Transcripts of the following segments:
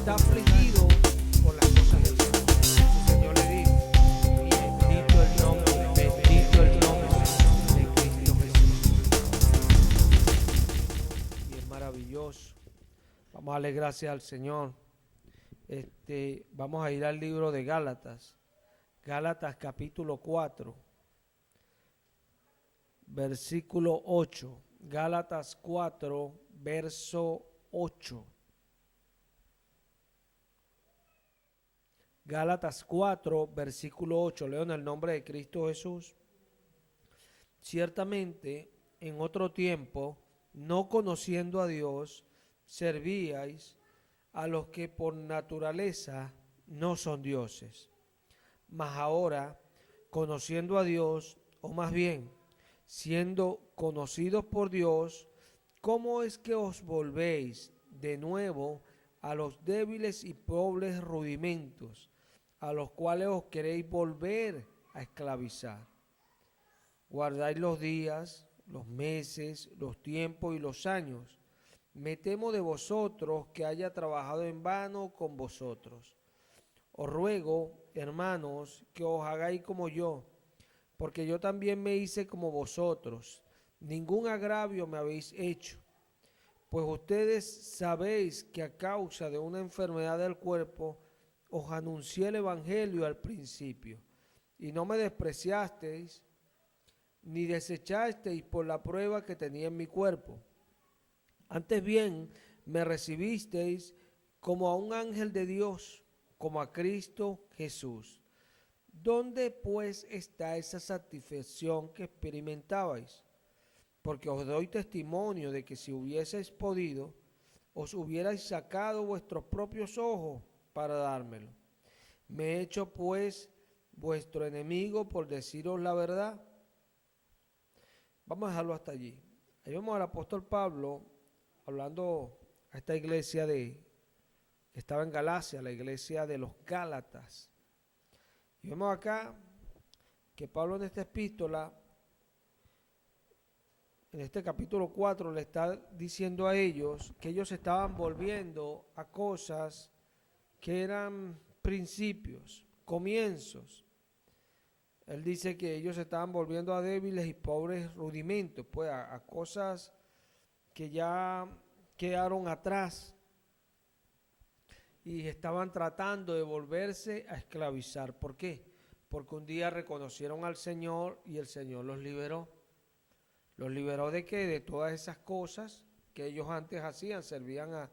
está afligido por las cosas del Señor. El Señor le dijo, y bendito el nombre de Cristo Jesús. Y es maravilloso. Vamos a darle gracias al Señor. Vamos a ir al libro de Gálatas. Gálatas capítulo 4, versículo 8. Gálatas 4, verso 8. Gálatas 4, versículo 8. Leo en el nombre de Cristo Jesús. Ciertamente, en otro tiempo, no conociendo a Dios, servíais a los que por naturaleza no son dioses. Mas ahora, conociendo a Dios, o más bien, siendo conocidos por Dios, ¿cómo es que os volvéis de nuevo a los débiles y pobres rudimentos, a los cuales os queréis volver a esclavizar? Guardáis los días, los meses, los tiempos y los años. Me temo de vosotros que haya trabajado en vano con vosotros. Os ruego, hermanos, que os hagáis como yo, porque yo también me hice como vosotros. Ningún agravio me habéis hecho, pues ustedes sabéis que a causa de una enfermedad del cuerpo os anuncié el evangelio al principio, y no me despreciasteis ni desechasteis por la prueba que tenía en mi cuerpo. Antes bien, me recibisteis como a un ángel de Dios, como a Cristo Jesús. ¿Dónde pues está esa satisfacción que experimentabais? Porque os doy testimonio de que si hubieseis podido, os hubierais sacado vuestros propios ojos para dármelo. Me he hecho pues vuestro enemigo por deciros la verdad. Vamos a dejarlo hasta allí. Ahí vemos al apóstol Pablo hablando a esta iglesia que estaba en Galacia, la iglesia de los Gálatas. Y vemos acá que Pablo en esta epístola, en este capítulo 4, le está diciendo a ellos que ellos estaban volviendo a cosas que eran principios, comienzos. Él dice que ellos estaban volviendo a débiles y pobres rudimentos, pues a cosas que ya quedaron atrás y estaban tratando de volverse a esclavizar. ¿Por qué? Porque un día reconocieron al Señor y el Señor los liberó. ¿Los liberó de qué? De todas esas cosas que ellos antes hacían, servían a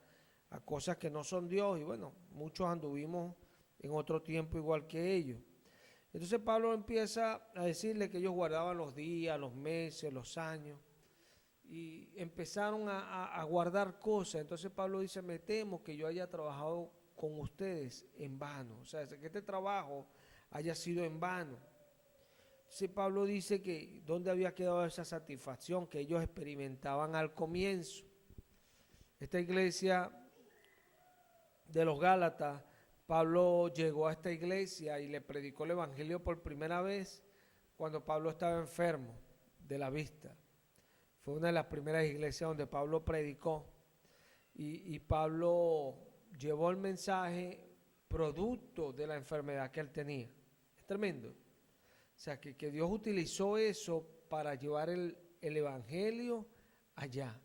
cosas que no son Dios. Y bueno, muchos anduvimos en otro tiempo igual que ellos. Entonces Pablo empieza a decirle que ellos guardaban los días, los meses, los años. Y empezaron a guardar cosas. Entonces Pablo dice, me temo que yo haya trabajado con ustedes en vano. O sea, que este trabajo haya sido en vano. Entonces Pablo dice que dónde había quedado esa satisfacción que ellos experimentaban al comienzo. Esta iglesia de los Gálatas, Pablo llegó a esta iglesia y le predicó el evangelio por primera vez cuando Pablo estaba enfermo de la vista. Fue una de las primeras iglesias donde Pablo predicó y Pablo llevó el mensaje producto de la enfermedad que él tenía. Es tremendo. O sea, que Dios utilizó eso para llevar el evangelio allá.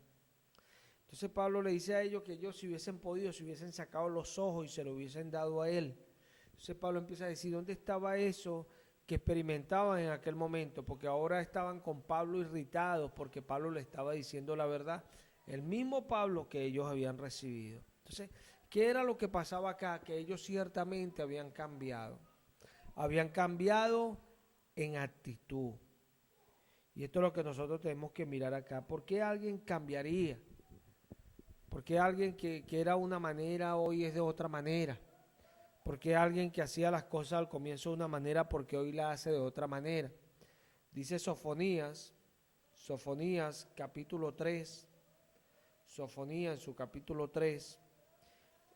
Entonces Pablo le dice a ellos que ellos si hubiesen podido, si hubiesen sacado los ojos y se lo hubiesen dado a él. Entonces Pablo empieza a decir, ¿dónde estaba eso que experimentaban en aquel momento? Porque ahora estaban con Pablo irritados porque Pablo le estaba diciendo la verdad. El mismo Pablo que ellos habían recibido. Entonces, ¿qué era lo que pasaba acá? Que ellos ciertamente habían cambiado. Habían cambiado en actitud. Y esto es lo que nosotros tenemos que mirar acá. ¿Por qué alguien cambiaría? ¿Por qué alguien que era una manera hoy es de otra manera? ¿Por qué alguien que hacía las cosas al comienzo de una manera porque hoy la hace de otra manera? Dice Sofonías capítulo 3, Sofonías en su capítulo 3,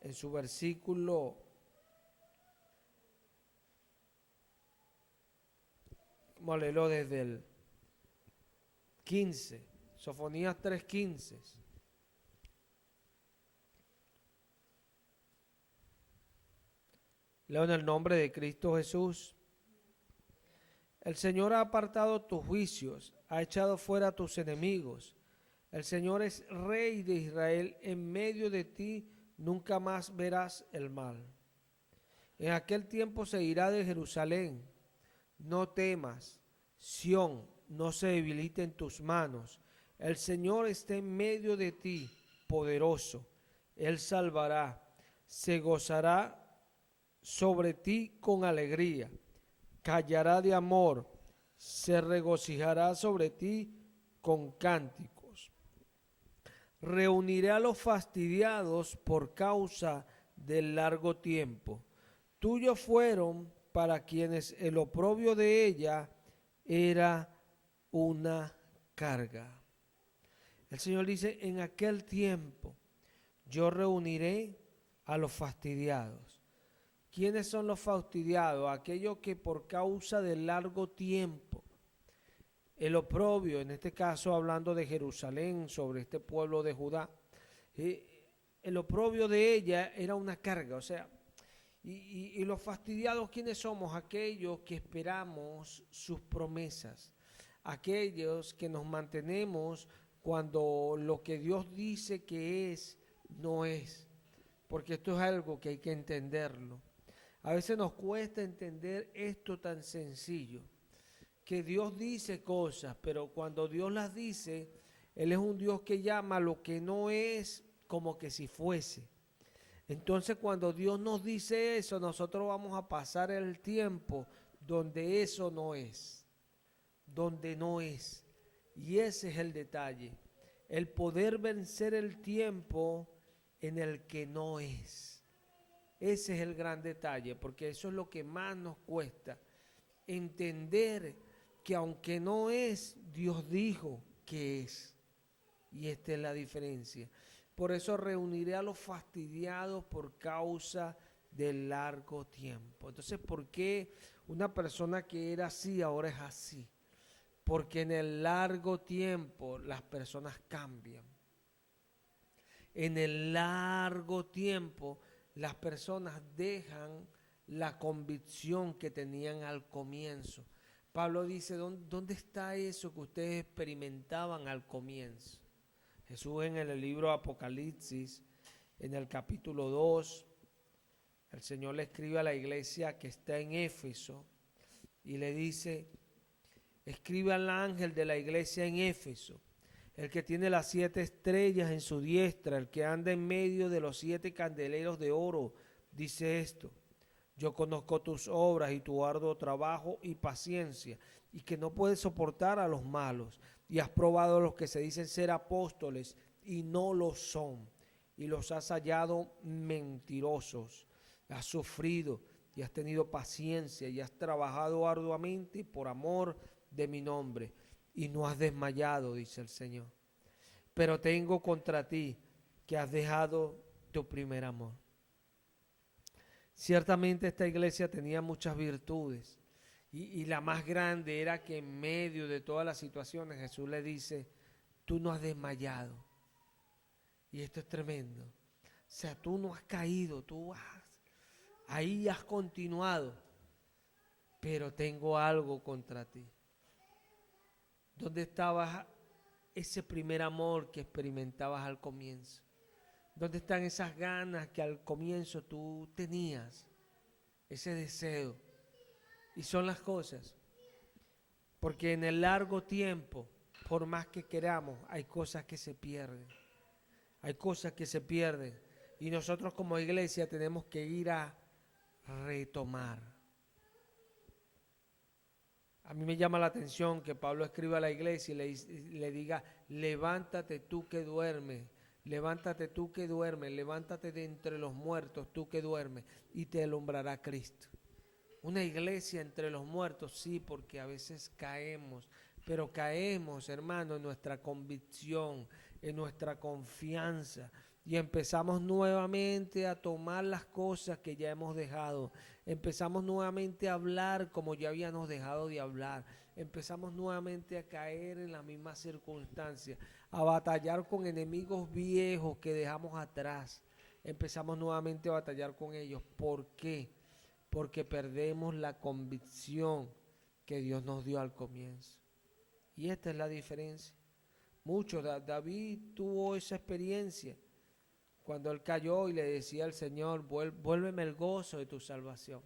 en su versículo, vamos a leerlo desde el 15, Sofonías 3:15. Leo en el nombre de Cristo Jesús. El Señor ha apartado tus juicios, ha echado fuera a tus enemigos. El Señor es Rey de Israel, en medio de ti nunca más verás el mal. En aquel tiempo se irá de Jerusalén, no temas, Sión, no se debilite en tus manos. El Señor está en medio de ti, poderoso. Él salvará, se gozará sobre ti con alegría, callará de amor, se regocijará sobre ti con cánticos. Reuniré a los fastidiados por causa del largo tiempo. Tuyos fueron para quienes el oprobio de ella era una carga. El Señor dice, en aquel tiempo yo reuniré a los fastidiados. ¿Quiénes son los fastidiados? Aquellos que por causa del largo tiempo, el oprobio, en este caso hablando de Jerusalén, sobre este pueblo de Judá, el oprobio de ella era una carga, o sea, y los fastidiados, ¿quiénes somos? Aquellos que esperamos sus promesas, aquellos que nos mantenemos cuando lo que Dios dice que es, no es, porque esto es algo que hay que entenderlo. A veces nos cuesta entender esto tan sencillo, que Dios dice cosas, pero cuando Dios las dice, Él es un Dios que llama lo que no es como que si fuese. Entonces cuando Dios nos dice eso, nosotros vamos a pasar el tiempo donde eso no es, donde no es. Y ese es el detalle, el poder vencer el tiempo en el que no es. Ese es el gran detalle, porque eso es lo que más nos cuesta, entender que aunque no es, Dios dijo que es. Y esta es la diferencia. Por eso reuniré a los fastidiados por causa del largo tiempo. Entonces, ¿por qué una persona que era así ahora es así? Porque en el largo tiempo las personas cambian. En el largo tiempo las personas dejan la convicción que tenían al comienzo. Pablo dice, ¿dónde está eso que ustedes experimentaban al comienzo? Jesús en el libro Apocalipsis, en el capítulo 2, el Señor le escribe a la iglesia que está en Éfeso y le dice, escribe al ángel de la iglesia en Éfeso, el que tiene las 7 estrellas en su diestra, el que anda en medio de los 7 candeleros de oro, dice esto: yo conozco tus obras y tu arduo trabajo y paciencia, y que no puedes soportar a los malos, y has probado a los que se dicen ser apóstoles y no lo son, y los has hallado mentirosos. Has sufrido y has tenido paciencia y has trabajado arduamente por amor de mi nombre, y no has desmayado, dice el Señor. Pero tengo contra ti que has dejado tu primer amor. Ciertamente esta iglesia tenía muchas virtudes y la más grande era que en medio de todas las situaciones Jesús le dice, tú no has desmayado. Y esto es tremendo. O sea, tú no has caído, ahí has continuado, pero tengo algo contra ti. ¿Dónde estaba ese primer amor que experimentabas al comienzo? ¿Dónde están esas ganas que al comienzo tú tenías? Ese deseo. Y son las cosas. Porque en el largo tiempo, por más que queramos, hay cosas que se pierden. Hay cosas que se pierden. Y nosotros como iglesia tenemos que ir a retomar. A mí me llama la atención que Pablo escriba a la iglesia y le diga, levántate tú que duermes, levántate tú que duermes, levántate de entre los muertos tú que duermes y te alumbrará Cristo. Una iglesia entre los muertos, sí, porque a veces caemos, pero caemos, hermano, en nuestra convicción, en nuestra confianza. Y empezamos nuevamente a tomar las cosas que ya hemos dejado. Empezamos nuevamente a hablar como ya habíamos dejado de hablar. Empezamos nuevamente a caer en las mismas circunstancias, a batallar con enemigos viejos que dejamos atrás. Empezamos nuevamente a batallar con ellos. ¿Por qué? porque perdemos la convicción que Dios nos dio al comienzo. Y esta es la diferencia. David tuvo esa experiencia cuando él cayó y le decía al Señor, vuélveme el gozo de tu salvación,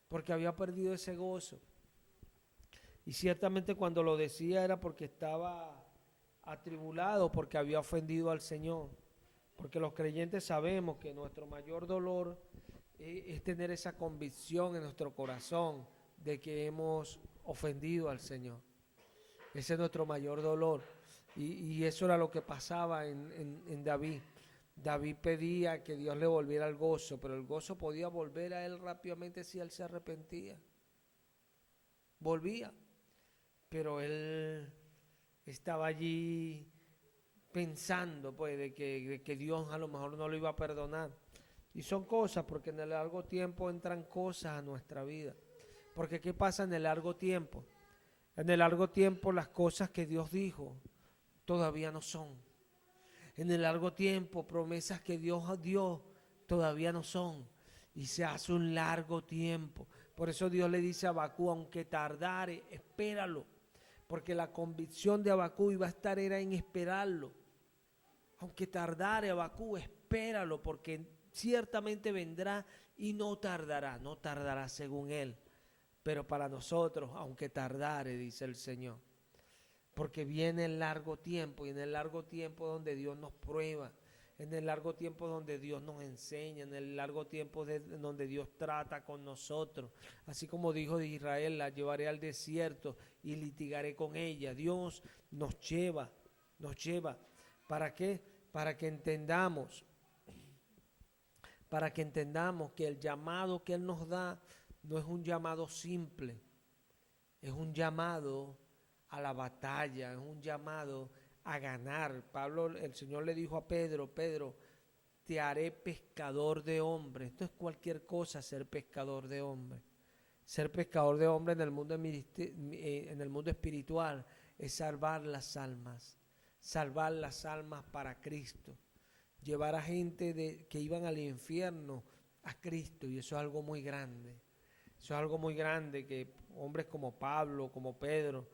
porque había perdido ese gozo. Y ciertamente cuando lo decía era porque estaba atribulado, porque había ofendido al Señor. Porque los creyentes sabemos que nuestro mayor dolor es tener esa convicción en nuestro corazón de que hemos ofendido al Señor. Ese es nuestro mayor dolor. Y eso era lo que pasaba en David. David pedía que Dios le volviera el gozo, pero el gozo podía volver a él rápidamente si él se arrepentía. Volvía. Pero él estaba allí pensando pues de que Dios a lo mejor no lo iba a perdonar. Y son cosas, porque en el largo tiempo entran cosas a nuestra vida. Porque ¿qué pasa en el largo tiempo? En el largo tiempo las cosas que Dios dijo todavía no son. En el largo tiempo promesas que Dios dio todavía no son. Y se hace un largo tiempo. Por eso Dios le dice a Abacú, aunque tardare, espéralo. Porque la convicción de Abacú iba a estar era en esperarlo. Aunque tardare, Abacú, espéralo, porque ciertamente vendrá y no tardará según él. Pero para nosotros, aunque tardare, dice el Señor. Porque viene el largo tiempo, y en el largo tiempo donde Dios nos prueba, en el largo tiempo donde Dios nos enseña, en el largo tiempo donde Dios trata con nosotros. Así como dijo de Israel, la llevaré al desierto y litigaré con ella. Dios nos lleva. ¿Para qué? Para que entendamos que el llamado que Él nos da no es un llamado simple, es un llamado a la batalla, es un llamado a ganar. El Señor le dijo a Pedro, te haré pescador de hombres. Esto es cualquier cosa, ser pescador de hombres. Ser pescador de hombres en el mundo espiritual es salvar las almas para Cristo. Llevar a gente que iban al infierno a Cristo, y eso es algo muy grande. Eso es algo muy grande, que hombres como Pablo, como Pedro,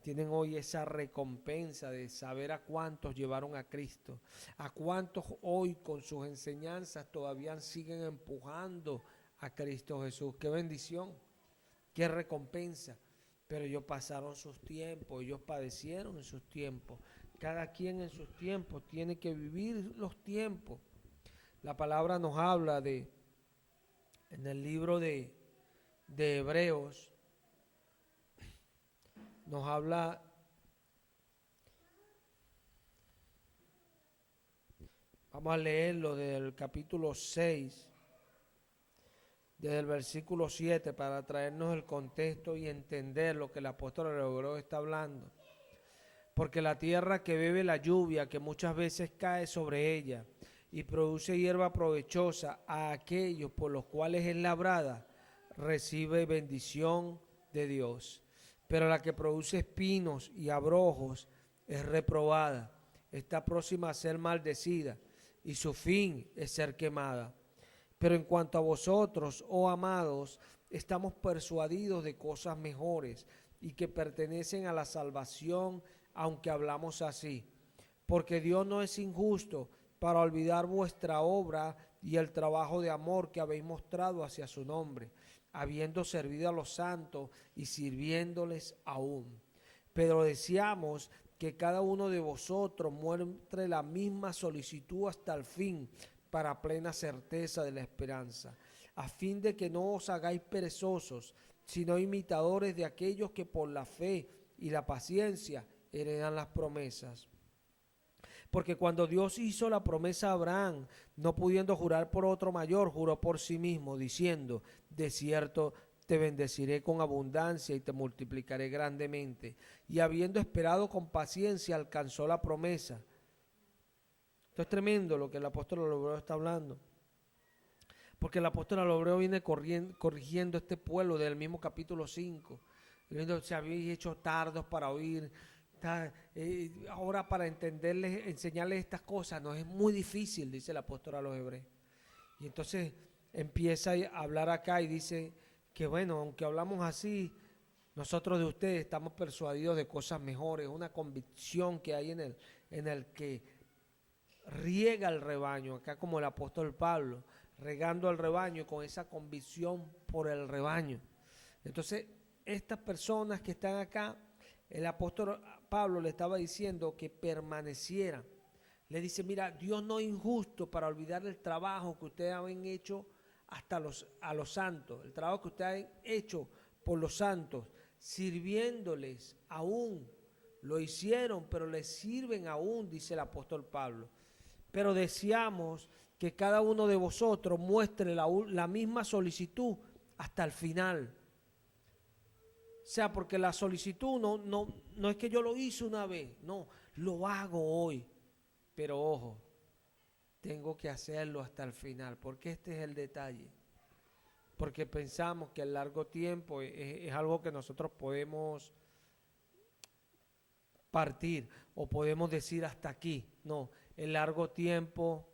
tienen hoy esa recompensa de saber a cuántos llevaron a Cristo, a cuántos hoy con sus enseñanzas todavía siguen empujando a Cristo Jesús. Qué bendición, qué recompensa. Pero ellos pasaron sus tiempos, ellos padecieron en sus tiempos. Cada quien en sus tiempos tiene que vivir los tiempos. La palabra nos habla en el libro de Hebreos, nos habla vamos a leerlo del capítulo 6, desde el versículo 7, para traernos el contexto y entender lo que el apóstol Hebreos está hablando. Porque la tierra que bebe la lluvia, que muchas veces cae sobre ella, y produce hierba provechosa a aquellos por los cuales es labrada, recibe bendición de Dios. Pero la que produce espinos y abrojos es reprobada, está próxima a ser maldecida, y su fin es ser quemada. Pero en cuanto a vosotros, oh amados, estamos persuadidos de cosas mejores y que pertenecen a la salvación, aunque hablamos así. Porque Dios no es injusto para olvidar vuestra obra y el trabajo de amor que habéis mostrado hacia su nombre, habiendo servido a los santos y sirviéndoles aún. Pero deseamos que cada uno de vosotros muestre la misma solicitud hasta el fin, para plena certeza de la esperanza, a fin de que no os hagáis perezosos, sino imitadores de aquellos que por la fe y la paciencia heredan las promesas. Porque cuando Dios hizo la promesa a Abraham, no pudiendo jurar por otro mayor, juró por sí mismo, diciendo: de cierto te bendeciré con abundancia y te multiplicaré grandemente. Y habiendo esperado con paciencia, alcanzó la promesa. Esto es tremendo lo que el apóstol Hebreo está hablando. Porque el apóstol Hebreo viene corrigiendo este pueblo del mismo capítulo 5. Se habéis hecho tardos para oír. Ahora para enseñarles estas cosas, no es muy difícil, dice el apóstol a los hebreos. Y entonces empieza a hablar acá y dice que bueno, aunque hablamos así, nosotros de ustedes estamos persuadidos de cosas mejores, una convicción que hay en el que riega el rebaño, acá como el apóstol Pablo, regando el rebaño con esa convicción por el rebaño. Entonces, estas personas que están acá, el apóstol Pablo le estaba diciendo que permanecieran. Le dice, mira, Dios no es injusto para olvidar el trabajo que ustedes han hecho a los santos, el trabajo que ustedes han hecho por los santos, sirviéndoles aún. Lo hicieron, pero les sirven aún, dice el apóstol Pablo. Pero deseamos que cada uno de vosotros muestre la misma solicitud hasta el final. O sea, porque la solicitud no es que yo lo hice una vez, no, lo hago hoy. Pero ojo, tengo que hacerlo hasta el final, porque este es el detalle. Porque pensamos que el largo tiempo es algo que nosotros podemos partir o podemos decir hasta aquí. No, el largo tiempo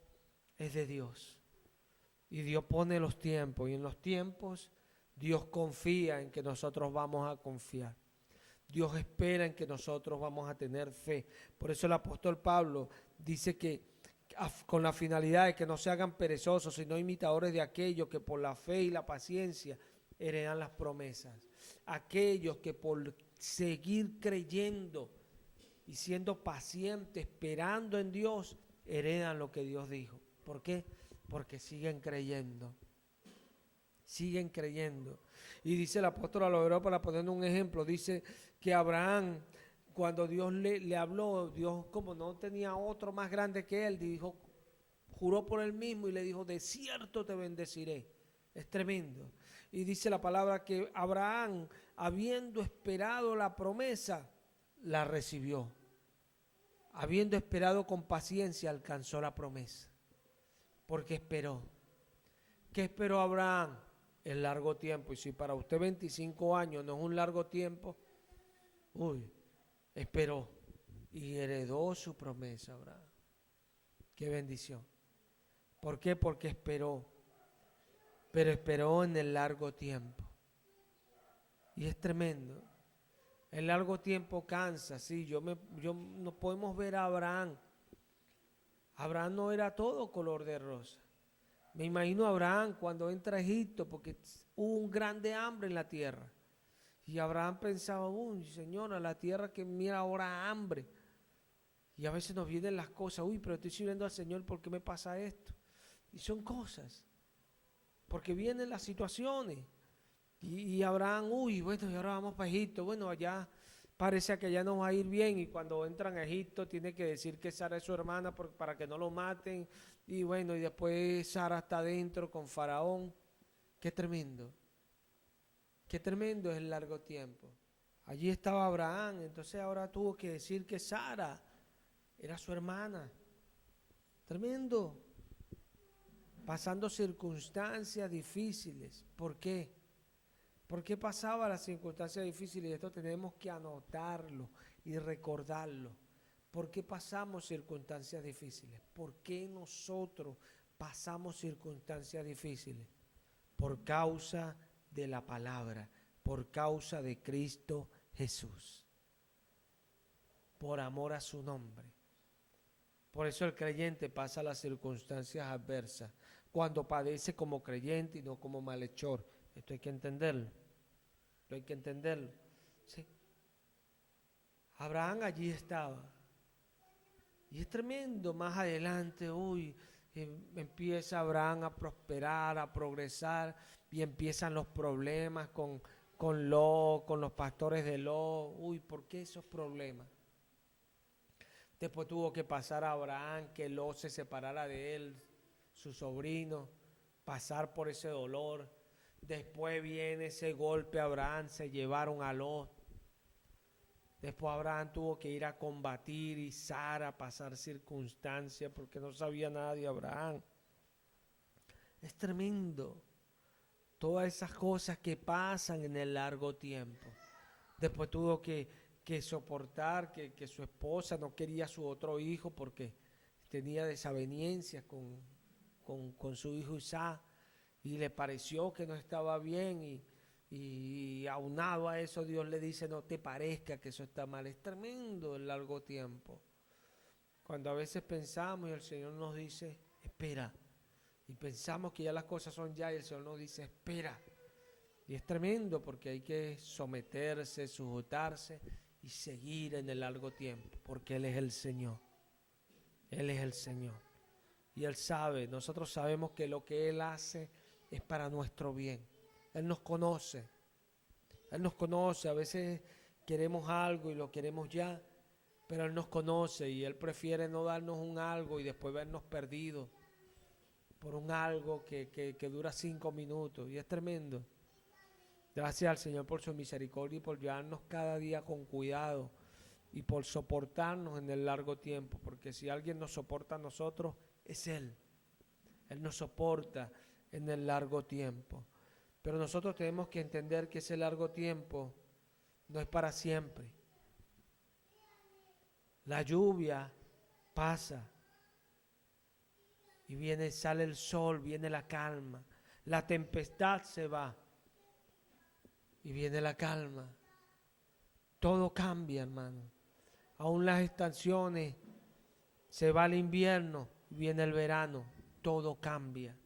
es de Dios. Y Dios pone los tiempos, y en los tiempos Dios confía en que nosotros vamos a confiar. Dios espera en que nosotros vamos a tener fe. Por eso el apóstol Pablo dice que con la finalidad de que no se hagan perezosos, sino imitadores de aquellos que por la fe y la paciencia heredan las promesas. Aquellos que por seguir creyendo y siendo pacientes, esperando en Dios, heredan lo que Dios dijo. ¿Por qué? Porque siguen creyendo. Siguen creyendo. Y dice el apóstol a los hebreos, para poner un ejemplo, dice que Abraham, cuando Dios le habló, Dios como no tenía otro más grande que él, dijo, juró por él mismo y le dijo, de cierto te bendeciré. Es tremendo. Y dice la palabra que Abraham, habiendo esperado la promesa, la recibió. Habiendo esperado con paciencia, alcanzó la promesa. Porque esperó. ¿Qué esperó Abraham? El largo tiempo. Y si para usted 25 años no es un largo tiempo, esperó y heredó su promesa, Abraham. Qué bendición. ¿Por qué? Porque esperó. Pero esperó en el largo tiempo. Y es tremendo. El largo tiempo cansa, sí. No podemos ver a Abraham. Abraham no era todo color de rosa. Me imagino a Abraham cuando entra a Egipto, porque hubo un grande hambre en la tierra. Y Abraham pensaba, señora, la tierra que mira ahora hambre. Y a veces nos vienen las cosas, pero estoy sirviendo al Señor, ¿por qué me pasa esto? Y son cosas, porque vienen las situaciones. Y Abraham, bueno, y ahora vamos para Egipto. Bueno, allá parece que allá nos va a ir bien. Y cuando entran a Egipto, tiene que decir que Sara es su hermana para que no lo maten. Y bueno, y después Sara está adentro con Faraón. Qué tremendo. Qué tremendo es el largo tiempo. Allí estaba Abraham, entonces ahora tuvo que decir que Sara era su hermana. Tremendo. Pasando circunstancias difíciles. ¿Por qué? ¿Por qué pasaba las circunstancias difíciles? Esto tenemos que anotarlo y recordarlo. ¿Por qué pasamos circunstancias difíciles? ¿Por qué nosotros pasamos circunstancias difíciles? Por causa de la palabra, por causa de Cristo Jesús. Por amor a su nombre. Por eso el creyente pasa las circunstancias adversas, cuando padece como creyente y no como malhechor. Esto hay que entenderlo. Esto hay que entenderlo. ¿Sí? Abraham allí estaba. Y es tremendo. Más adelante, empieza Abraham a prosperar, a progresar, y empiezan los problemas con Lot, con los pastores de Lot. ¿Por qué esos problemas? Después tuvo que pasar a Abraham, que Lot se separara de él, su sobrino, pasar por ese dolor. Después viene ese golpe a Abraham, se llevaron a Lot. Después Abraham tuvo que ir a combatir y Sara pasar circunstancias porque no sabía nada de Abraham. Es tremendo. Todas esas cosas que pasan en el largo tiempo. Después tuvo que soportar que su esposa no quería a su otro hijo porque tenía desavenencias con su hijo Isaac. y le pareció que no estaba bien y aunado a eso Dios le dice no te parezca que eso está mal. Es tremendo el largo tiempo. Cuando a veces pensamos y el Señor nos dice espera, y pensamos que ya las cosas son ya y el Señor nos dice espera. Y es tremendo porque hay que someterse, sujetarse y seguir en el largo tiempo, porque Él es el Señor. Él es el Señor. Y Él sabe, nosotros sabemos que lo que Él hace es para nuestro bien. Él nos conoce. Él nos conoce. A veces queremos algo y lo queremos ya, pero Él nos conoce y Él prefiere no darnos un algo y después vernos perdidos por un algo que dura 5 minutos. Y es tremendo. Gracias al Señor por su misericordia y por llevarnos cada día con cuidado y por soportarnos en el largo tiempo, porque si alguien nos soporta a nosotros, es Él. Él nos soporta en el largo tiempo. Pero nosotros tenemos que entender que ese largo tiempo no es para siempre. La lluvia pasa y sale el sol, viene la calma. La tempestad se va y viene la calma. Todo cambia, hermano. Aún las estaciones, se va el invierno, viene el verano, todo cambia.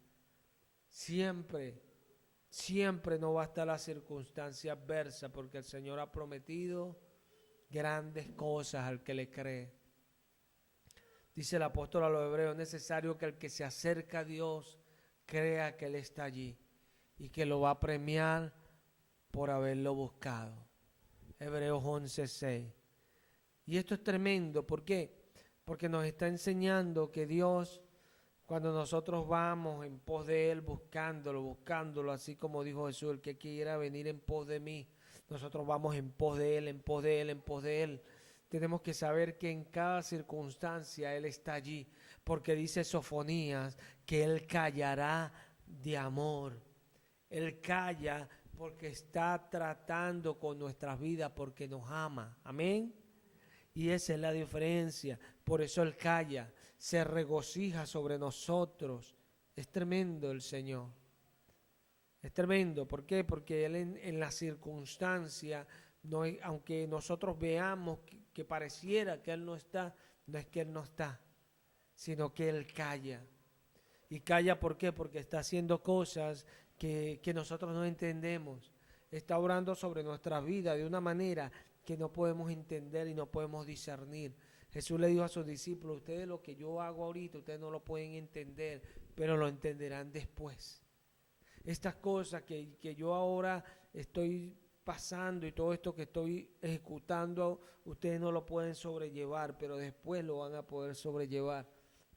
Siempre no va a estar la circunstancia adversa, porque el Señor ha prometido grandes cosas al que le cree. Dice el apóstol a los hebreos, es necesario que el que se acerca a Dios crea que Él está allí y que lo va a premiar por haberlo buscado. Hebreos 11:6. Y esto es tremendo, ¿por qué? Porque nos está enseñando que Dios, cuando nosotros vamos en pos de Él, buscándolo, así como dijo Jesús, el que quiera venir en pos de mí, nosotros vamos en pos de Él, en pos de Él, en pos de Él. Tenemos que saber que en cada circunstancia Él está allí, porque dice Sofonías que Él callará de amor. Él calla porque está tratando con nuestras vidas, porque nos ama. Amén. Y esa es la diferencia. Por eso Él calla, se regocija sobre nosotros. Es tremendo el Señor. Es tremendo. ¿Por qué? Porque Él en la circunstancia, no, aunque nosotros veamos que pareciera que Él no está, no es que Él no está, sino que Él calla. ¿Y calla por qué? Porque está haciendo cosas que nosotros no entendemos. Está obrando sobre nuestra vida de una manera que no podemos entender y no podemos discernir. Jesús le dijo a sus discípulos, ustedes lo que yo hago ahorita, ustedes no lo pueden entender, pero lo entenderán después. Estas cosas que yo ahora estoy pasando y todo esto que estoy ejecutando, ustedes no lo pueden sobrellevar, pero después lo van a poder sobrellevar.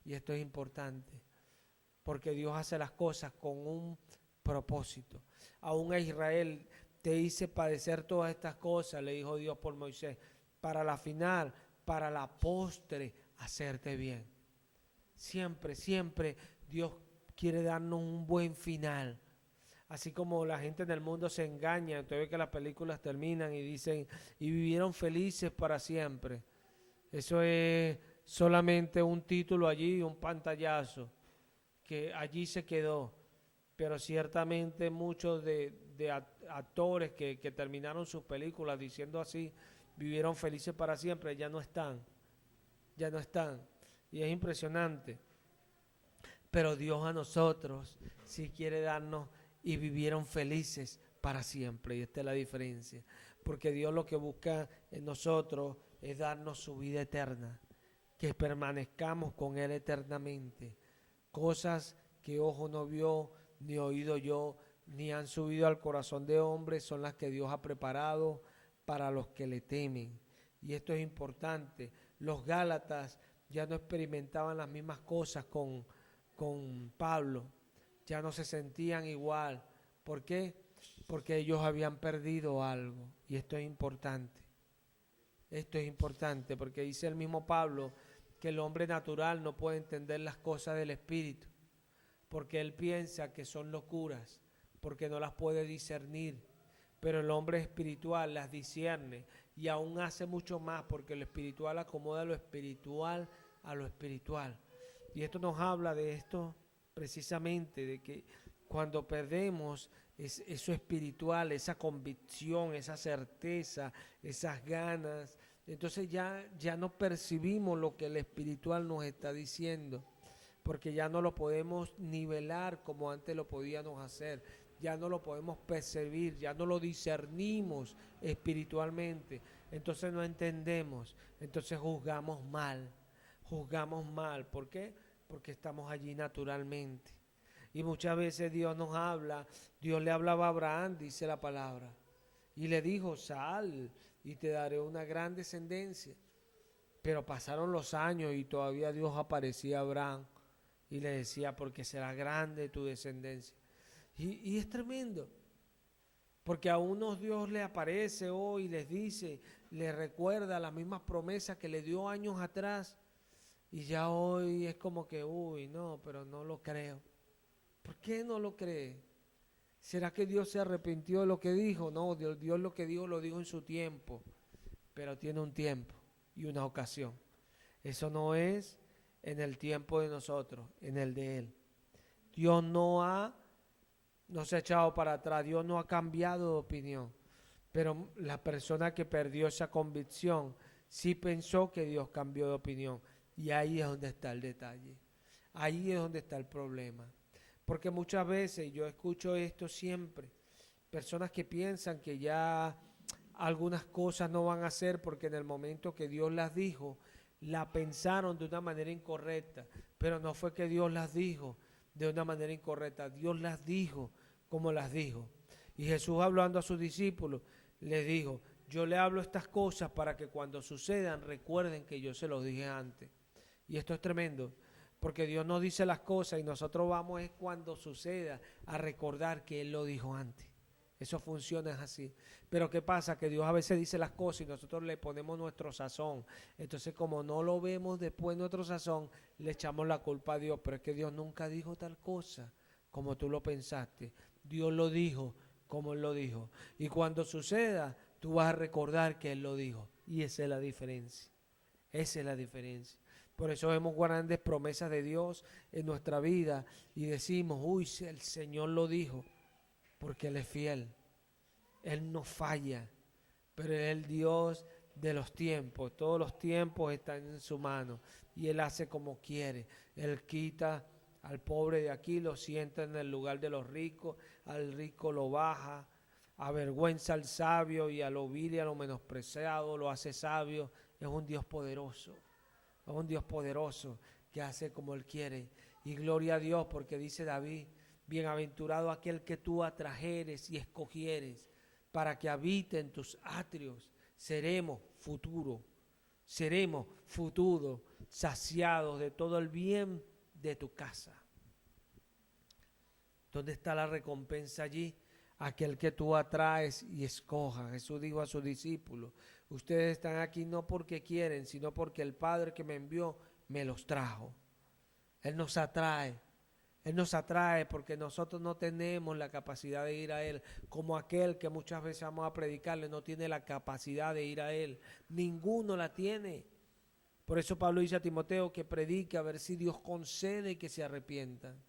Y esto es importante, porque Dios hace las cosas con un propósito. Aún a Israel te hice padecer todas estas cosas, le dijo Dios por Moisés, para la final, para la postre, hacerte bien. Siempre Dios quiere darnos un buen final. Así como la gente en el mundo se engaña, usted ve que las películas terminan y dicen, y vivieron felices para siempre. Eso es solamente un título allí, un pantallazo, que allí se quedó. Pero ciertamente muchos de actores que terminaron sus películas diciendo así, vivieron felices para siempre, ya no están. Y es impresionante. Pero Dios a nosotros sí quiere darnos y vivieron felices para siempre. Y esta es la diferencia. Porque Dios lo que busca en nosotros es darnos su vida eterna. Que permanezcamos con Él eternamente. Cosas que ojo no vio, ni oído yo, ni han subido al corazón de hombre, son las que Dios ha preparado para los que le temen. Y esto es importante. Los Gálatas ya no experimentaban las mismas cosas con Pablo. Ya no se sentían igual. ¿Por qué? Porque ellos habían perdido algo. Y esto es importante. Esto es importante porque dice el mismo Pablo que el hombre natural no puede entender las cosas del Espíritu, porque él piensa que son locuras, porque no las puede discernir. Pero el hombre espiritual las discierne y aún hace mucho más, porque lo espiritual acomoda lo espiritual a lo espiritual. Y esto nos habla de esto precisamente, de que cuando perdemos eso espiritual, esa convicción, esa certeza, esas ganas, entonces ya no percibimos lo que el espiritual nos está diciendo, porque ya no lo podemos nivelar como antes lo podíamos hacer, ya no lo podemos percibir, ya no lo discernimos espiritualmente, entonces no entendemos, entonces juzgamos mal, ¿por qué? Porque estamos allí naturalmente. Y muchas veces Dios nos habla, Dios le hablaba a Abraham, dice la palabra, y le dijo, sal y te daré una gran descendencia. Pero pasaron los años y todavía Dios aparecía a Abraham y le decía, porque será grande tu descendencia. Y es tremendo, porque a unos Dios le aparece hoy y les dice, les recuerda las mismas promesas que le dio años atrás, y ya hoy es como que, uy, no, pero no lo creo. ¿Por qué no lo cree? ¿Será que Dios se arrepintió de lo que dijo? No, Dios lo que dijo lo dijo en su tiempo, pero tiene un tiempo y una ocasión. Eso no es en el tiempo de nosotros, en el de Él. Dios no se ha echado para atrás, Dios no ha cambiado de opinión, pero la persona que perdió esa convicción sí pensó que Dios cambió de opinión, y ahí es donde está el detalle, ahí es donde está el problema. Porque muchas veces, yo escucho esto siempre, personas que piensan que ya algunas cosas no van a hacer porque en el momento que Dios las dijo, la pensaron de una manera incorrecta, pero no fue que Dios las dijo de una manera incorrecta, Dios las dijo como las dijo. Y Jesús, hablando a sus discípulos, les dijo, yo le hablo estas cosas para que cuando sucedan recuerden que yo se los dije antes. Y esto es tremendo, porque Dios nos dice las cosas y nosotros vamos es cuando suceda a recordar que Él lo dijo antes. Eso funciona así. Pero ¿qué pasa? Que Dios a veces dice las cosas y nosotros le ponemos nuestro sazón. Entonces, como no lo vemos después nuestro sazón, le echamos la culpa a Dios. Pero es que Dios nunca dijo tal cosa como tú lo pensaste. Dios lo dijo como Él lo dijo. Y cuando suceda, tú vas a recordar que Él lo dijo. Y esa es la diferencia. Esa es la diferencia. Por eso vemos grandes promesas de Dios en nuestra vida y decimos, uy, el Señor lo dijo, porque Él es fiel. Él no falla, pero Él es el Dios de los tiempos. Todos los tiempos están en su mano y Él hace como quiere. Él quita al pobre de aquí, lo sienta en el lugar de los ricos, al rico lo baja, avergüenza al sabio y a lo vil y a lo menospreciado, lo hace sabio. Es un Dios poderoso. Es un Dios poderoso que hace como Él quiere. Y gloria a Dios, porque dice David, bienaventurado aquel que tú atrajeres y escogieres para que habite en tus atrios. Seremos futuro saciados de todo el bien de tu casa. ¿Dónde está la recompensa allí? Aquel que tú atraes y escojas. Jesús dijo a sus discípulos, ustedes están aquí no porque quieren, sino porque el Padre que me envió me los trajo. Él nos atrae porque nosotros no tenemos la capacidad de ir a Él, como aquel que muchas veces vamos a predicarle no tiene la capacidad de ir a Él. Ninguno la tiene. Por eso Pablo dice a Timoteo que predique a ver si Dios concede que se arrepientan.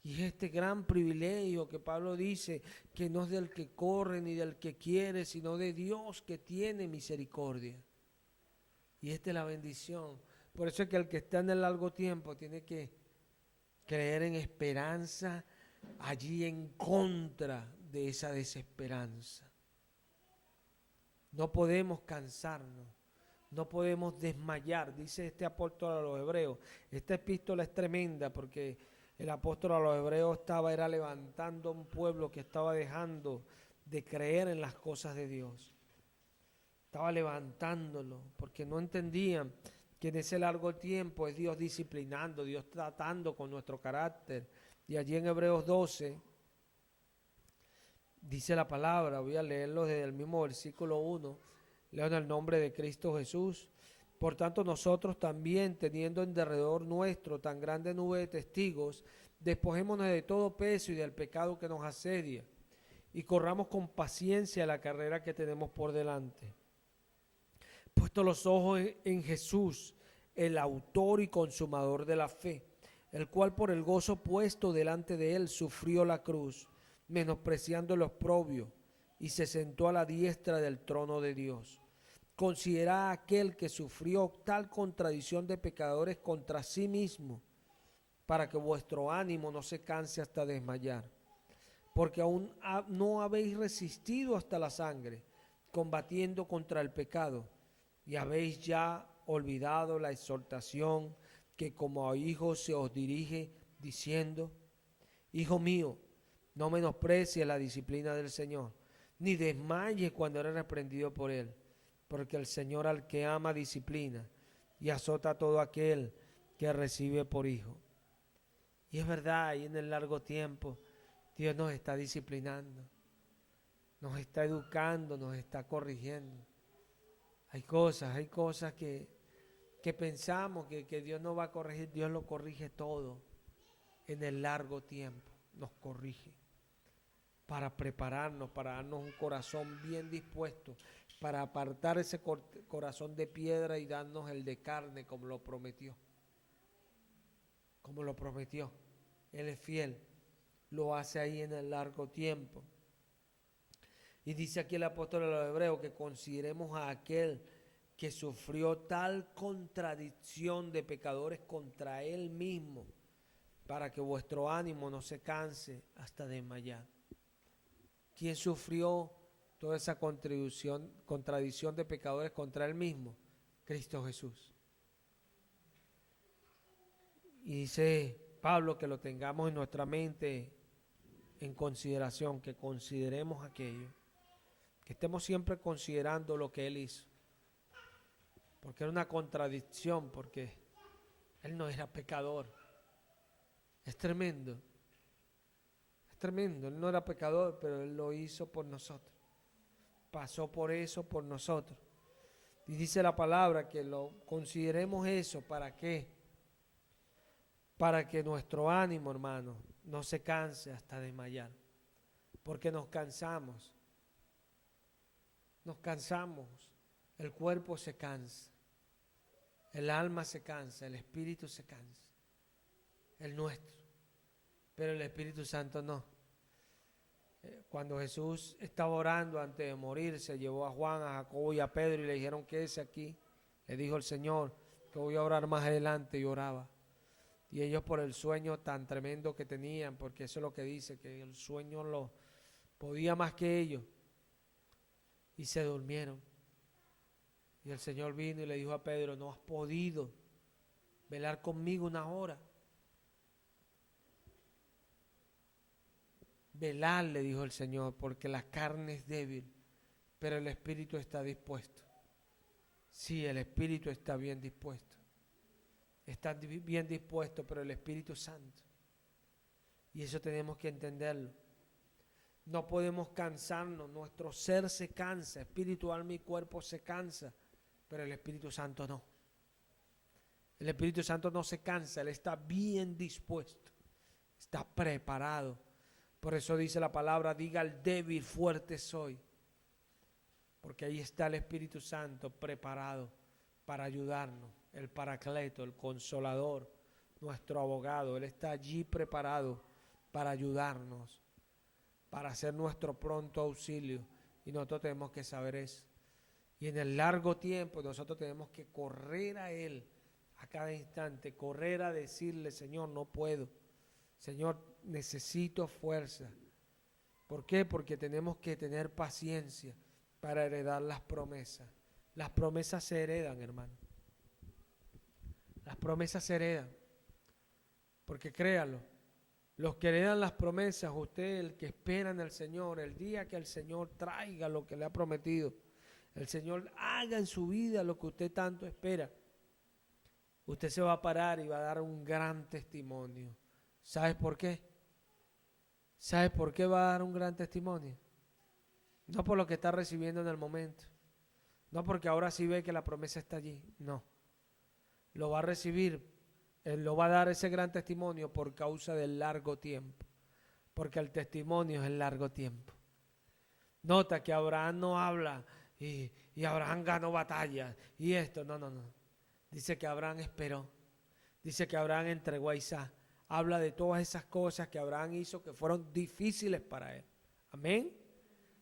Y este gran privilegio que Pablo dice que no es del que corre ni del que quiere, sino de Dios que tiene misericordia. Y esta es la bendición. Por eso es que el que está en el largo tiempo tiene que creer en esperanza allí en contra de esa desesperanza. No podemos cansarnos, no podemos desmayar, dice este apóstol a los hebreos. Esta epístola es tremenda porque el apóstol a los hebreos era levantando un pueblo que estaba dejando de creer en las cosas de Dios. Estaba levantándolo porque no entendían que en ese largo tiempo es Dios disciplinando, Dios tratando con nuestro carácter. Y allí en Hebreos 12 dice la palabra, voy a leerlo desde el mismo versículo 1, leo en el nombre de Cristo Jesús. Por tanto, nosotros también, teniendo en derredor nuestro tan grande nube de testigos, despojémonos de todo peso y del pecado que nos asedia, y corramos con paciencia la carrera que tenemos por delante. Puesto los ojos en Jesús, el autor y consumador de la fe, el cual por el gozo puesto delante de él sufrió la cruz, menospreciando los oprobio, y se sentó a la diestra del trono de Dios. Considera a aquel que sufrió tal contradicción de pecadores contra sí mismo, para que vuestro ánimo no se canse hasta desmayar. Porque aún no habéis resistido hasta la sangre, combatiendo contra el pecado, y habéis ya olvidado la exhortación que como a hijos se os dirige, diciendo: Hijo mío, no menosprecies la disciplina del Señor, ni desmayes cuando eres reprendido por Él, porque el Señor al que ama disciplina, y azota a todo aquel que recibe por hijo. Y es verdad, y en el largo tiempo Dios nos está disciplinando, nos está educando, nos está corrigiendo. Hay cosas que pensamos que Dios no va a corregir. Dios lo corrige todo en el largo tiempo, nos corrige para prepararnos, para darnos un corazón bien dispuesto, para apartar ese corazón de piedra y darnos el de carne como lo prometió. Como lo prometió. Él es fiel, lo hace ahí en el largo tiempo. Y dice aquí el apóstol a los hebreos que consideremos a aquel que sufrió tal contradicción de pecadores contra él mismo, para que vuestro ánimo no se canse hasta desmayar. ¿Quién sufrió toda esa contradicción de pecadores contra él mismo? Cristo Jesús. Y dice Pablo que lo tengamos en nuestra mente en consideración, que consideremos aquello, que estemos siempre considerando lo que él hizo. Porque era una contradicción, porque él no era pecador. Es tremendo. Es tremendo. Él no era pecador, pero él lo hizo por nosotros. Pasó por eso por nosotros. Y dice la palabra que lo consideremos eso. ¿Para qué? Para que nuestro ánimo, hermano, no se canse hasta desmayar. Porque nos cansamos. Nos cansamos. El cuerpo se cansa. El alma se cansa, el espíritu se cansa, el nuestro, pero el Espíritu Santo no. Cuando Jesús estaba orando antes de morir, se llevó a Juan, a Jacobo y a Pedro y le dijeron: quédese aquí. Le dijo el Señor que voy a orar más adelante, y oraba. Y ellos, por el sueño tan tremendo que tenían, porque eso es lo que dice, que el sueño lo podía más que ellos, y se durmieron. Y el Señor vino y le dijo a Pedro: no has podido velar conmigo una hora. Velar, le dijo el Señor, porque la carne es débil, pero el espíritu está dispuesto. Sí, el espíritu está bien dispuesto. Está bien dispuesto, pero el Espíritu Santo. Y eso tenemos que entenderlo. No podemos cansarnos, nuestro ser se cansa, espíritu, alma y cuerpo se cansa, pero el Espíritu Santo no. El Espíritu Santo no se cansa, Él está bien dispuesto, está preparado. Por eso dice la palabra: diga al débil, fuerte soy. Porque ahí está el Espíritu Santo preparado para ayudarnos, el Paracleto, el Consolador, nuestro abogado. Él está allí preparado para ayudarnos, para hacer nuestro pronto auxilio. Y nosotros tenemos que saber eso. Y en el largo tiempo nosotros tenemos que correr a Él a cada instante, correr a decirle: Señor, no puedo. Señor, necesito fuerza. ¿Por qué? Porque tenemos que tener paciencia para heredar las promesas. Las promesas se heredan, hermano. Las promesas se heredan. Porque créalo, los que heredan las promesas, usted, el que espera en el Señor, el día que el Señor traiga lo que le ha prometido, el Señor haga en su vida lo que usted tanto espera, usted se va a parar y va a dar un gran testimonio. ¿Sabes por qué? ¿Sabes por qué va a dar un gran testimonio? No por lo que está recibiendo en el momento, no porque ahora sí ve que la promesa está allí, no. Lo va a recibir, Él lo va a dar ese gran testimonio por causa del largo tiempo, porque el testimonio es el largo tiempo. Nota que Abraham no habla y Abraham ganó batallas y esto, no. Dice que Abraham esperó, dice que Abraham entregó a Isaac. habla de todas esas cosas que Abraham hizo que fueron difíciles para él. Amén.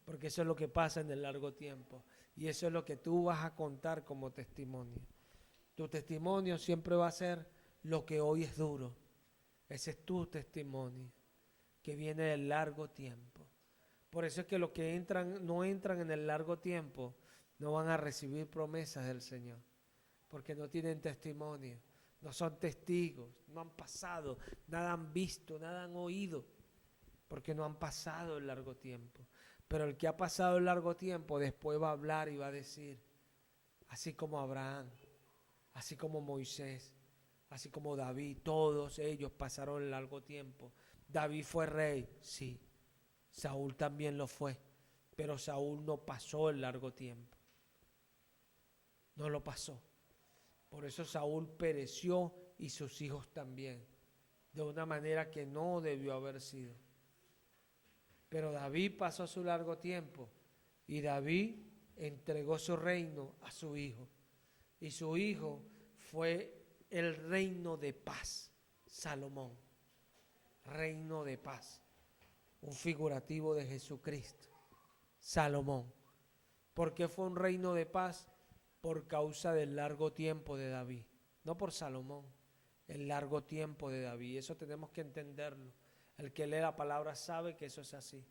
Porque eso es lo que pasa en el largo tiempo. Y eso es lo que tú vas a contar como testimonio. Tu testimonio siempre va a ser lo que hoy es duro. Ese es tu testimonio, que viene del largo tiempo. Por eso es que los que no entran en el largo tiempo no van a recibir promesas del Señor. Porque no tienen testimonio, no son testigos, no han pasado, nada han visto, nada han oído. Porque no han pasado el largo tiempo. Pero el que ha pasado el largo tiempo después va a hablar y va a decir, así como Abraham, así como Moisés, así como David, todos ellos pasaron el largo tiempo. David fue rey, sí. Saúl también lo fue, pero Saúl no pasó el largo tiempo. No lo pasó. Por eso Saúl pereció y sus hijos también, de una manera que no debió haber sido. Pero David pasó su largo tiempo y David entregó su reino a su hijo. Y su hijo fue el reino de paz, Salomón. Reino de paz. Un figurativo de Jesucristo, Salomón. ¿Por qué fue un reino de paz? Por causa del largo tiempo de David. No por Salomón, el largo tiempo de David. Eso tenemos que entenderlo. El que lee la palabra sabe que eso es así.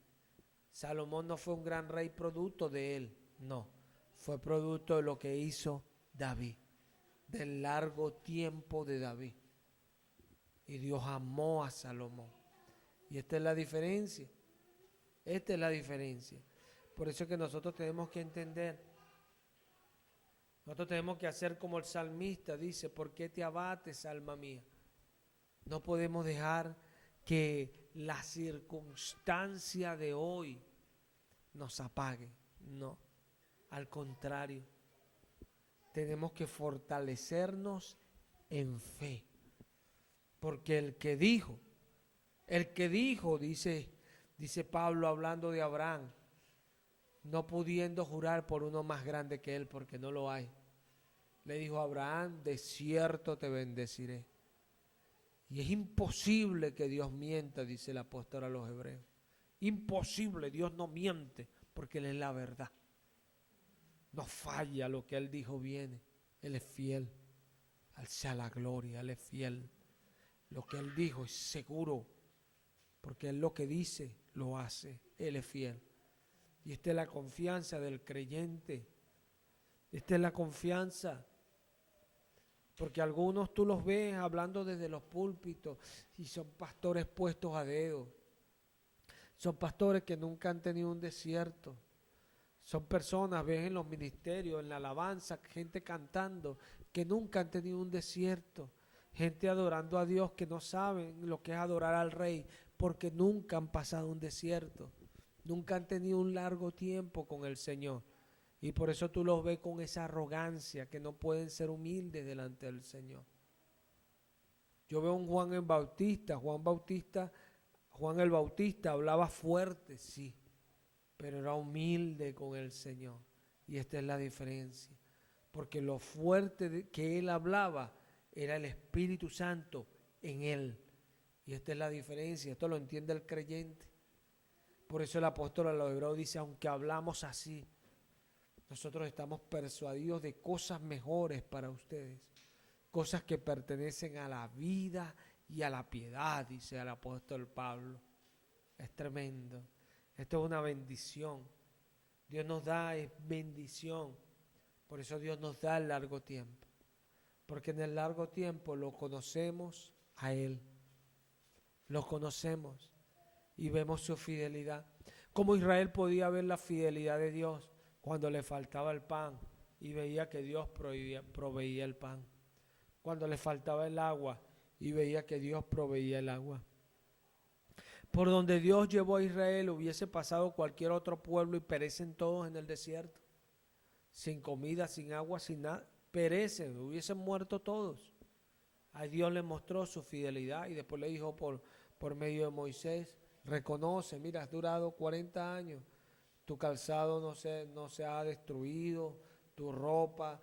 Salomón no fue un gran rey producto de él, no. Fue producto de lo que hizo David, del largo tiempo de David. Y Dios amó a Salomón. Y esta es la diferencia. Esta es la diferencia. Por eso es que nosotros tenemos que entender. Nosotros tenemos que hacer como el salmista dice, ¿por qué te abates, alma mía? No podemos dejar que la circunstancia de hoy nos apague. No, al contrario. Tenemos que fortalecernos en fe. Porque el que dijo, dice Pablo hablando de Abraham, no pudiendo jurar por uno más grande que él, porque no lo hay. Le dijo a Abraham, de cierto te bendeciré. Y es imposible que Dios mienta, dice el apóstol a los hebreos. Imposible, Dios no miente, porque Él es la verdad. No falla, lo que Él dijo viene. Él es fiel. Él sea la gloria, Él es fiel. Lo que Él dijo es seguro, porque Él lo que dice, lo hace. Él es fiel. Y esta es la confianza del creyente. Esta es la confianza. Porque algunos tú los ves hablando desde los púlpitos y son pastores puestos a dedo. Son pastores que nunca han tenido un desierto. Son personas, ves en los ministerios, en la alabanza, gente cantando, que nunca han tenido un desierto. Gente adorando a Dios que no saben lo que es adorar al Rey, porque nunca han pasado un desierto. Nunca han tenido un largo tiempo con el Señor. Y por eso tú los ves con esa arrogancia, que no pueden ser humildes delante del Señor. Yo veo a un Juan el Bautista. Juan el Bautista hablaba fuerte, sí, pero era humilde con el Señor. Y esta es la diferencia. Porque lo fuerte que él hablaba era el Espíritu Santo en él. Y esta es la diferencia. Esto lo entiende el creyente. Por eso el apóstol a los hebreos dice, aunque hablamos así, nosotros estamos persuadidos de cosas mejores para ustedes. Cosas que pertenecen a la vida y a la piedad, dice el apóstol Pablo. Es tremendo. Esto es una bendición. Dios nos da bendición. Por eso Dios nos da el largo tiempo. Porque en el largo tiempo lo conocemos a Él. Lo conocemos y vemos su fidelidad. Como Israel podía ver la fidelidad de Dios cuando le faltaba el pan y veía que Dios proveía el pan. Cuando le faltaba el agua y veía que Dios proveía el agua. Por donde Dios llevó a Israel hubiese pasado cualquier otro pueblo y perecen todos en el desierto. Sin comida, sin agua, sin nada. Perecen, hubiesen muerto todos. A Dios le mostró su fidelidad y después le dijo por medio de Moisés, reconoce, mira, has durado 40 años. Tu calzado no se ha destruido, tu ropa,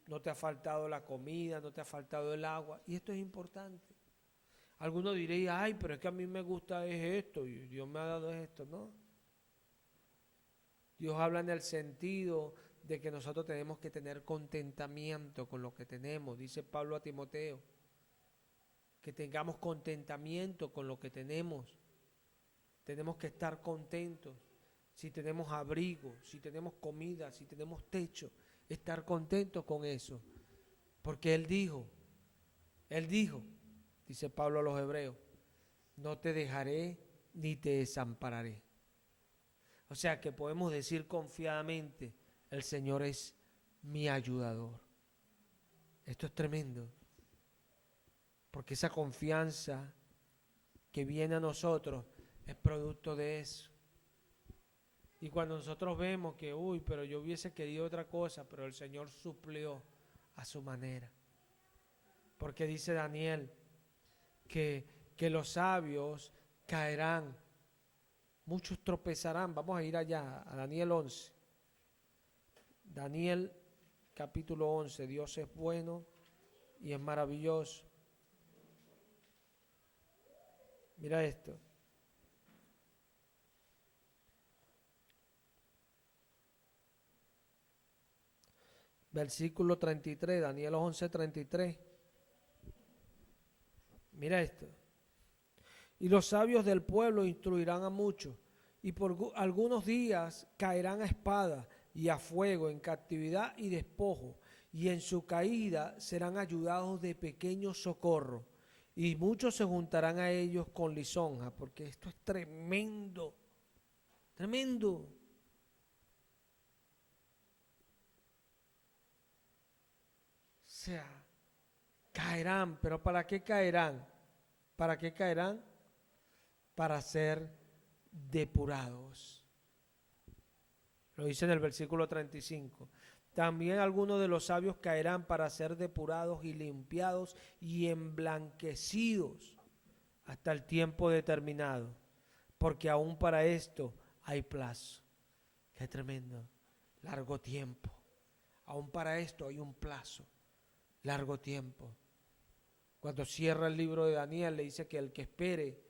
no te ha faltado la comida, no te ha faltado el agua. Y esto es importante. Algunos diréis, ay, pero es que a mí me gusta es esto, y Dios me ha dado esto, ¿no? Dios habla en el sentido de que nosotros tenemos que tener contentamiento con lo que tenemos, dice Pablo a Timoteo, que tengamos contentamiento con lo que tenemos que estar contentos, si tenemos abrigo, si tenemos comida, si tenemos techo, estar contentos con eso, porque Él dijo, dice Pablo a los hebreos, no te dejaré ni te desampararé. O sea que podemos decir confiadamente, el Señor es mi ayudador. Esto es tremendo, porque esa confianza que viene a nosotros es producto de eso. Y cuando nosotros vemos que, pero yo hubiese querido otra cosa, pero el Señor suplió a su manera. Porque dice Daniel que los sabios caerán, muchos tropezarán. Vamos a ir allá, a Daniel 11. Daniel capítulo 11, Dios es bueno y es maravilloso. Mira esto. Versículo 33, Daniel 11, 33. Mira esto. Y los sabios del pueblo instruirán a muchos, y por algunos días caerán a espada y a fuego, en captividad y despojo, y en su caída serán ayudados de pequeño socorro, y muchos se juntarán a ellos con lisonja, porque esto es tremendo, tremendo. O sea, caerán, pero ¿para qué caerán? ¿Para qué caerán? Para ser depurados. Lo dice en el versículo 35. También algunos de los sabios caerán para ser depurados y limpiados y emblanquecidos hasta el tiempo determinado, porque aún para esto hay plazo. Qué tremendo, largo tiempo. Aún para esto hay un plazo, largo tiempo. Cuando cierra el libro de Daniel le dice que el que espere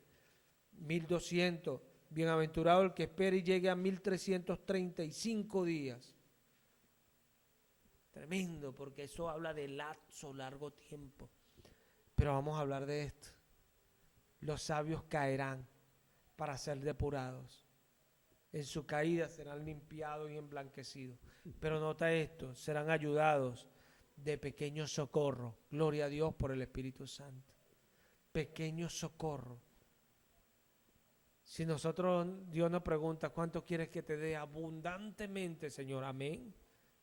1200, bienaventurado el que espere y llegue a 1335 días. Tremendo, porque eso habla de lapso, largo tiempo. Pero vamos a hablar de esto. Los sabios caerán para ser depurados. En su caída serán limpiados y emblanquecidos. Pero nota esto, serán ayudados de pequeño socorro. Gloria a Dios por el Espíritu Santo. Pequeño socorro. Si nosotros, Dios nos pregunta, ¿cuánto quieres que te dé? Abundantemente, Señor, amén.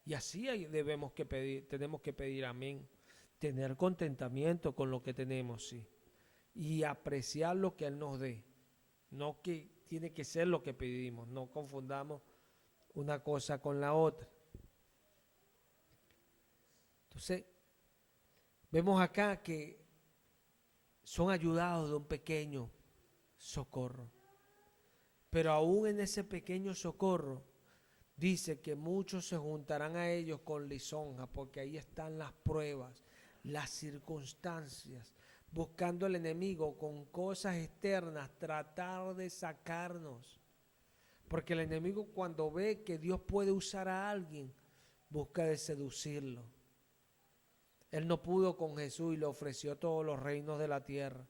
Y así tenemos que pedir amén. Tener contentamiento con lo que tenemos, sí. Y apreciar lo que Él nos dé. No que tiene que ser lo que pedimos. No confundamos una cosa con la otra. Entonces, vemos acá que son ayudados de un pequeño socorro. Pero aún en ese pequeño socorro, dice que muchos se juntarán a ellos con lisonja, porque ahí están las pruebas, las circunstancias, buscando al enemigo con cosas externas, tratar de sacarnos. Porque el enemigo cuando ve que Dios puede usar a alguien, busca de seducirlo. Él no pudo con Jesús y le ofreció todos los reinos de la tierra.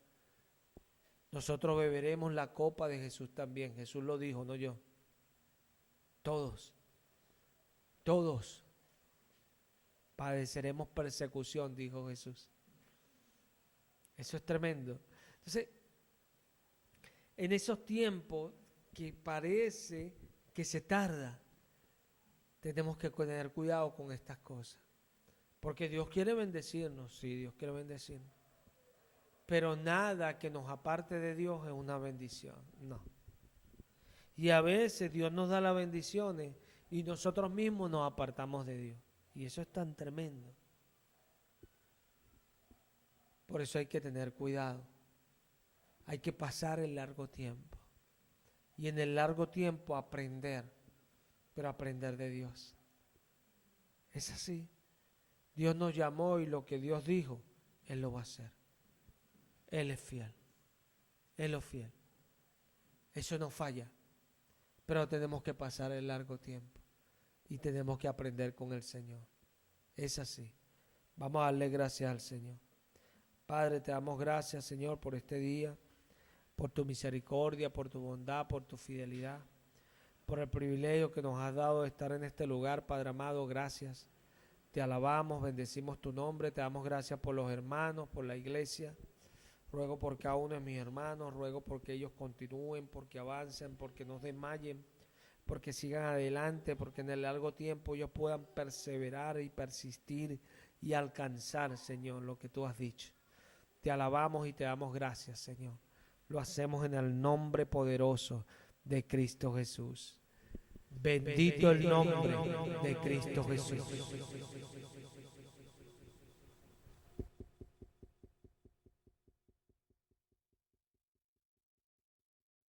Nosotros beberemos la copa de Jesús también. Jesús lo dijo, no yo. Todos padeceremos persecución, dijo Jesús. Eso es tremendo. Entonces, en esos tiempos que parece que se tarda, tenemos que tener cuidado con estas cosas. Porque Dios quiere bendecirnos, sí, Dios quiere bendecirnos. Pero nada que nos aparte de Dios es una bendición, no. Y a veces Dios nos da las bendiciones y nosotros mismos nos apartamos de Dios. Y eso es tan tremendo. Por eso hay que tener cuidado. Hay que pasar el largo tiempo. Y en el largo tiempo aprender, pero aprender de Dios. Es así. Dios nos llamó y lo que Dios dijo, Él lo va a hacer. Él es fiel. Él es fiel. Eso no falla. Pero tenemos que pasar el largo tiempo. Y tenemos que aprender con el Señor. Es así. Vamos a darle gracias al Señor. Padre, te damos gracias, Señor, por este día, por tu misericordia, por tu bondad, por tu fidelidad, por el privilegio que nos has dado de estar en este lugar, Padre amado, gracias. Te alabamos, bendecimos tu nombre, te damos gracias por los hermanos, por la iglesia. Ruego por cada uno de mis hermanos, ruego porque ellos continúen, porque avancen, porque no desmayen, porque sigan adelante, porque en el largo tiempo ellos puedan perseverar y persistir y alcanzar, Señor, lo que tú has dicho. Te alabamos y te damos gracias, Señor. Lo hacemos en el nombre poderoso de Cristo Jesús. Bendito el nombre de Cristo Jesús.